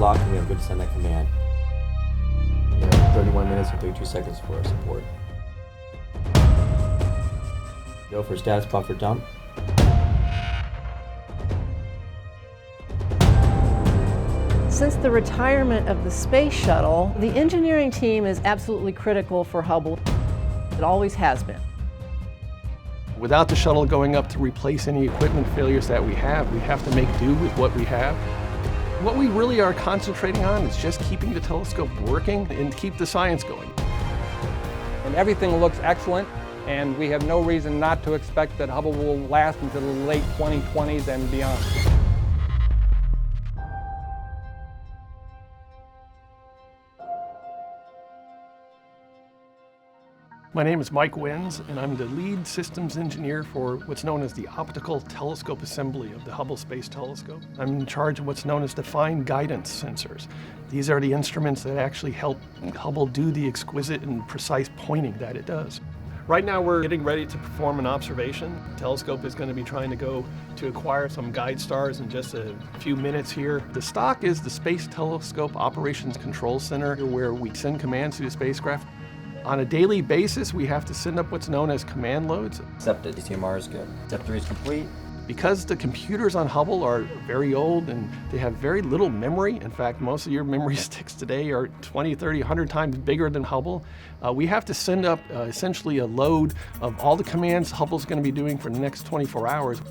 locked and we have good to send that command. You have 31 minutes and 32 seconds for our support. Go for status buffer dump. Since the retirement of the space shuttle, the engineering team is absolutely critical for Hubble. It always has been. Without the shuttle going up to replace any equipment failures that we have to make do with what we have. What we really are concentrating on is just keeping the telescope working and keep the science going. And everything looks excellent, and we have no reason not to expect that Hubble will last until the late 2020s and beyond. My name is Mike Wins, and I'm the lead systems engineer for what's known as the Optical Telescope Assembly of the Hubble Space Telescope. I'm in charge of what's known as defined guidance sensors. These are the instruments that actually help Hubble do the exquisite and precise pointing that it does. Right now we're getting ready to perform an observation. The telescope is going to be trying to go to acquire some guide stars in just a few minutes here. The stock is the Space Telescope Operations Control Center, where we send commands to the spacecraft. On a daily basis, we have to send up what's known as command loads. Accepted. DTMR is good. Step 3 is complete. Because the computers on Hubble are very old and they have very little memory, in fact, most of your memory sticks today are 20, 30, 100 times bigger than Hubble, we have to send up essentially a load of all the commands Hubble's going to be doing for the next 24 hours.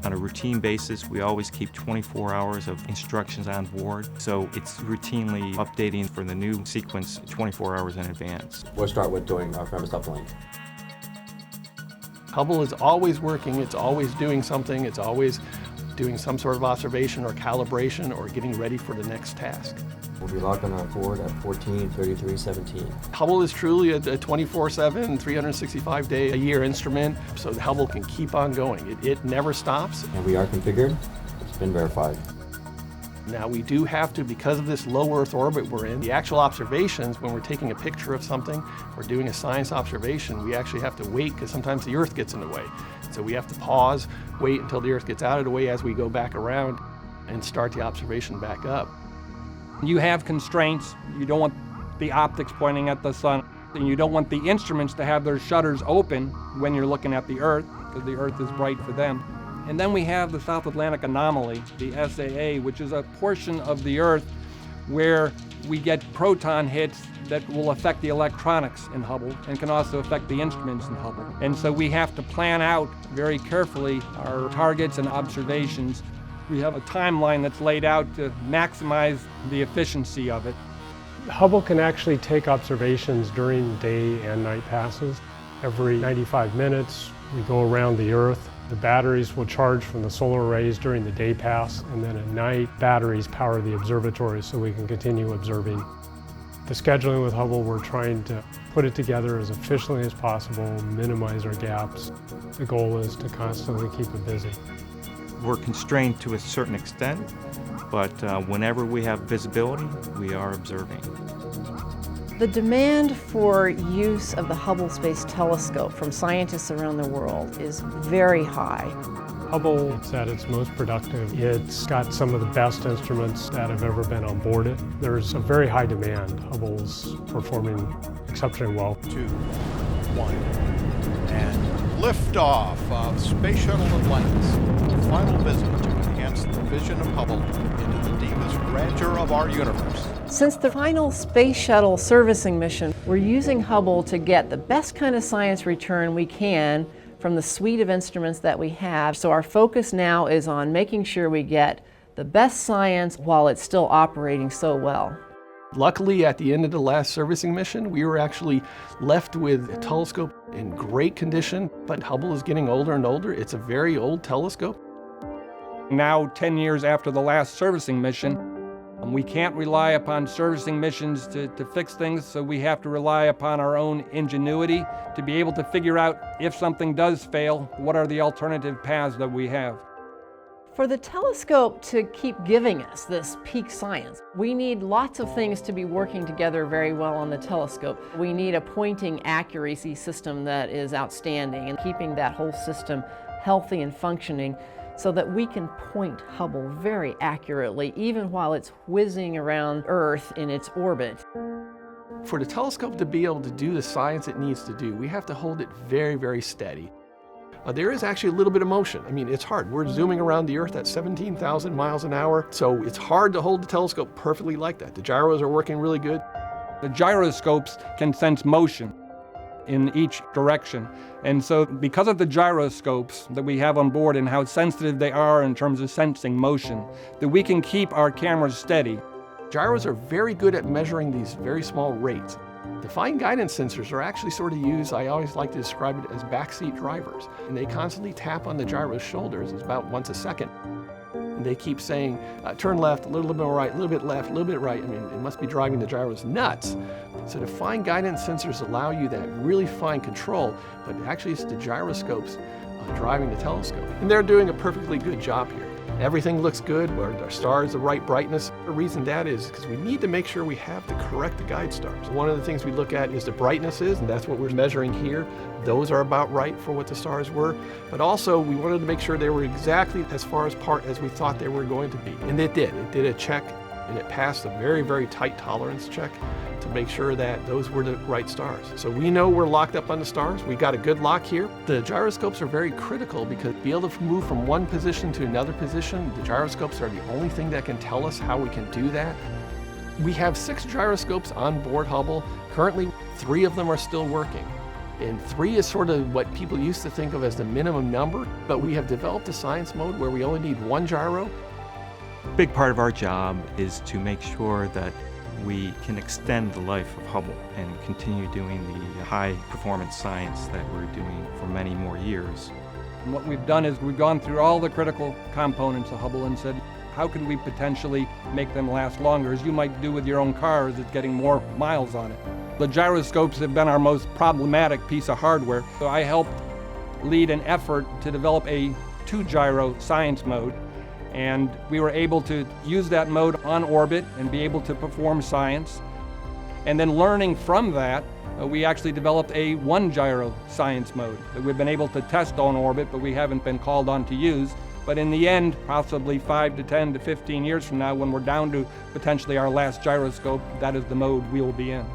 On a routine basis, we always keep 24 hours of instructions on board, so it's routinely updating for the new sequence 24 hours in advance. We'll start with doing our premise uplink. Hubble is always working, it's always doing something, it's always doing some sort of observation or calibration or getting ready for the next task. We'll be logged on our board at 14:33:17. Hubble is truly a 24/7, 365-day-a-year instrument, so the Hubble can keep on going. It never stops. And we are configured. It's been verified. Now we do have to, because of this low Earth orbit we're in, the actual observations, when we're taking a picture of something or doing a science observation, we actually have to wait because sometimes the Earth gets in the way. So we have to pause, wait until the Earth gets out of the way as we go back around and start the observation back up. You have constraints. You don't want the optics pointing at the sun, and you don't want the instruments to have their shutters open when you're looking at the Earth, because the Earth is bright for them. And then we have the South Atlantic anomaly, the SAA, which is a portion of the Earth where we get proton hits that will affect the electronics in Hubble and can also affect the instruments in Hubble. And so we have to plan out very carefully our targets and observations. We have a timeline that's laid out to maximize the efficiency of it. Hubble can actually take observations during day and night passes. Every 95 minutes, we go around the Earth. The batteries will charge from the solar rays during the day pass, and then at night, batteries power the observatory so we can continue observing. The scheduling with Hubble, we're trying to put it together as efficiently as possible, minimize our gaps. The goal is to constantly keep it busy. We're constrained to a certain extent, but whenever we have visibility, we are observing. The demand for use of the Hubble Space Telescope from scientists around the world is very high. Hubble is at its most productive. It's got some of the best instruments that have ever been on board it. There's a very high demand. Hubble's performing exceptionally well. 2, 1, and liftoff of Space Shuttle Atlantis. The final visit to enhance the vision of Hubble into the deepest grandeur of our universe. Since the final Space Shuttle servicing mission, we're using Hubble to get the best kind of science return we can from the suite of instruments that we have. So our focus now is on making sure we get the best science while it's still operating so well. Luckily, at the end of the last servicing mission, we were actually left with a telescope in great condition, but Hubble is getting older and older. It's a very old telescope. Now, 10 years after the last servicing mission, we can't rely upon servicing missions to fix things, so we have to rely upon our own ingenuity to be able to figure out if something does fail, what are the alternative paths that we have. For the telescope to keep giving us this peak science, we need lots of things to be working together very well on the telescope. We need a pointing accuracy system that is outstanding, and keeping that whole system healthy and functioning so that we can point Hubble very accurately, even while it's whizzing around Earth in its orbit. For the telescope to be able to do the science it needs to do, we have to hold it very, very steady. There is actually a little bit of motion. I mean, it's hard. We're zooming around the Earth at 17,000 miles an hour, so it's hard to hold the telescope perfectly like that. The gyros are working really good. The gyroscopes can sense motion in each direction. And so because of the gyroscopes that we have on board and how sensitive they are in terms of sensing motion, that we can keep our cameras steady. Gyros are very good at measuring these very small rates. The fine guidance sensors are actually sort of used, I always like to describe it as backseat drivers. And they constantly tap on the gyro's shoulders. It's about once a second. And they keep saying, turn left, a little bit more right, a little bit left, a little bit right. I mean, it must be driving the gyros nuts. So the fine guidance sensors allow you that really fine control, but actually it's the gyroscopes driving the telescope. And they're doing a perfectly good job here. Everything looks good, where our star is the right brightness. The reason that is because we need to make sure we have the correct guide stars. One of the things we look at is the brightnesses, and that's what we're measuring here. Those are about right for what the stars were. But also, we wanted to make sure they were exactly as far apart as we thought they were going to be. And it did. It did a check, and it passed a very, very tight tolerance check to make sure that those were the right stars. So we know we're locked up on the stars. We got a good lock here. The gyroscopes are very critical because to be able to move from one position to another position, the gyroscopes are the only thing that can tell us how we can do that. We have 6 gyroscopes on board Hubble. Currently, 3 of them are still working. And 3 is sort of what people used to think of as the minimum number, but we have developed a science mode where we only need 1 gyro. A big part of our job is to make sure that we can extend the life of Hubble and continue doing the high performance science that we're doing for many more years. And what we've done is we've gone through all the critical components of Hubble and said, how can we potentially make them last longer, as you might do with your own car as it's getting more miles on it. The gyroscopes have been our most problematic piece of hardware, so I helped lead an effort to develop a 2-gyro science mode. And we were able to use that mode on orbit and be able to perform science. And then learning from that, we actually developed a 1-gyro science mode that we've been able to test on orbit, but we haven't been called on to use. But in the end, possibly 5 to 10 to 15 years from now, when we're down to potentially our last gyroscope, that is the mode we will be in.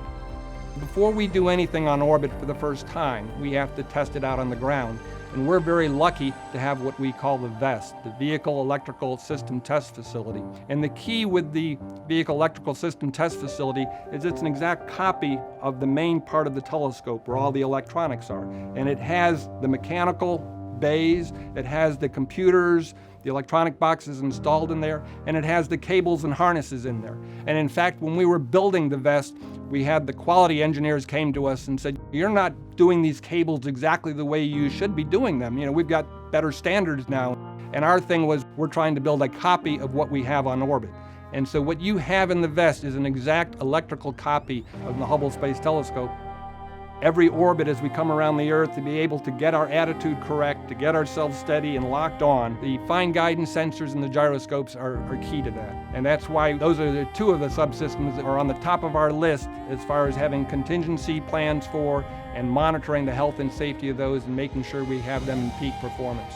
Before we do anything on orbit for the first time, we have to test it out on the ground. And we're very lucky to have what we call the VEST, the Vehicle Electrical System Test Facility. And the key with the Vehicle Electrical System Test Facility is it's an exact copy of the main part of the telescope where all the electronics are. And it has the mechanical bays, it has the computers, the electronic boxes installed in there, and it has the cables and harnesses in there. And in fact, when we were building the VEST, we had the quality engineers came to us and said, you're not doing these cables exactly the way you should be doing them. You know, we've got better standards now. And our thing was, we're trying to build a copy of what we have on orbit. And so what you have in the VEST is an exact electrical copy of the Hubble Space Telescope. Every orbit as we come around the Earth, to be able to get our attitude correct, to get ourselves steady and locked on, the fine guidance sensors and the gyroscopes are key to that. And that's why those are the 2 of the subsystems that are on the top of our list as far as having contingency plans for and monitoring the health and safety of those and making sure we have them in peak performance.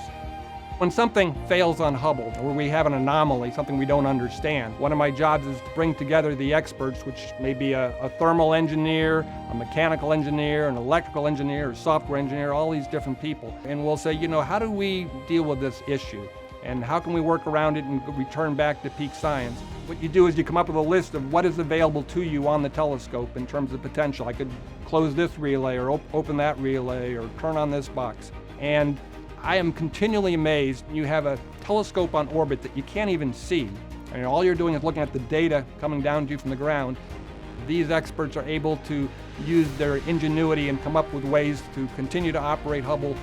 When something fails on Hubble, or we have an anomaly, something we don't understand, one of my jobs is to bring together the experts, which may be a thermal engineer, a mechanical engineer, an electrical engineer, a software engineer, all these different people. And we'll say, you know, how do we deal with this issue? And how can we work around it and return back to peak science? What you do is you come up with a list of what is available to you on the telescope in terms of potential. I could close this relay or open that relay or turn on this box. And I am continually amazed. You have a telescope on orbit that you can't even see. I mean, all you're doing is looking at the data coming down to you from the ground. These experts are able to use their ingenuity and come up with ways to continue to operate Hubble.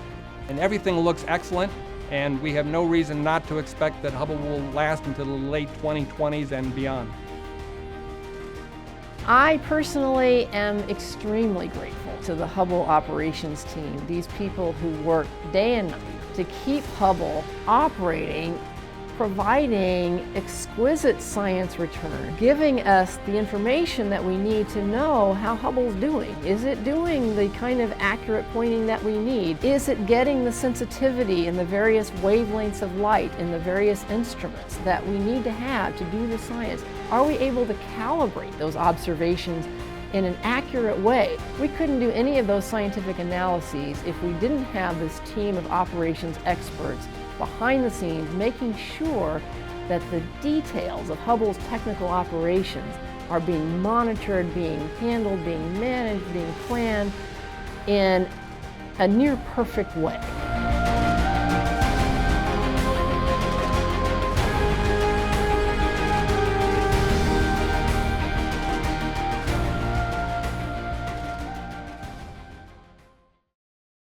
And everything looks excellent, and we have no reason not to expect that Hubble will last until the late 2020s and beyond. I personally am extremely grateful to the Hubble operations team, these people who work day and night to keep Hubble operating providing exquisite science return, giving us the information that we need to know how Hubble's doing. Is it doing the kind of accurate pointing that we need? Is it getting the sensitivity in the various wavelengths of light in the various instruments that we need to have to do the science? Are we able to calibrate those observations in an accurate way? We couldn't do any of those scientific analyses if we didn't have this team of operations experts behind the scenes making sure that the details of Hubble's technical operations are being monitored, being handled, being managed, being planned in a near perfect way.